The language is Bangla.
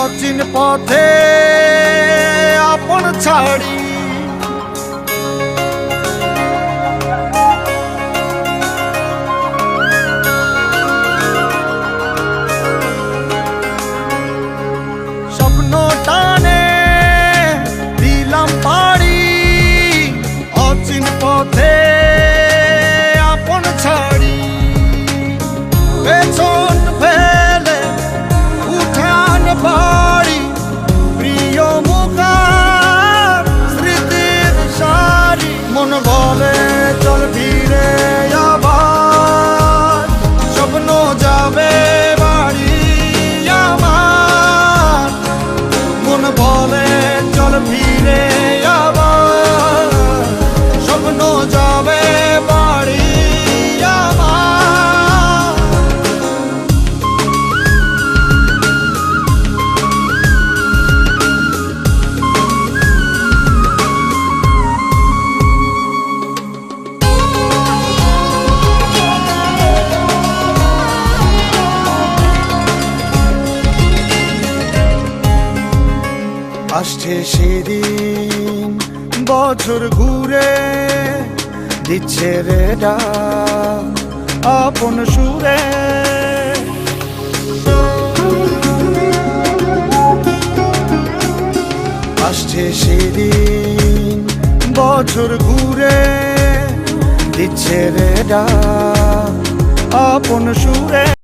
অচিন পথে আপন ছাড়ি স্বপ্ন টানে দিলাম পাড়ি অচিন পথে আপন ছাড়ি পেছন ফেলে উঠান বাড়ি প্রিয় মুখার স্মৃতির সারি মন বলে চল ফিরে আবার স্বপ্ন যাবে বাড়ি আমার মন বলে চল ফিরে আবার স্বপ্ন যাবে বাড়ি আমার আসছে সেদিন বছর ঘুরে দিচ্ছে রে ডাক আপন সুরে আসছে সেদিন বছর ঘুরে দিচ্ছে রে ডাক আপন সুরে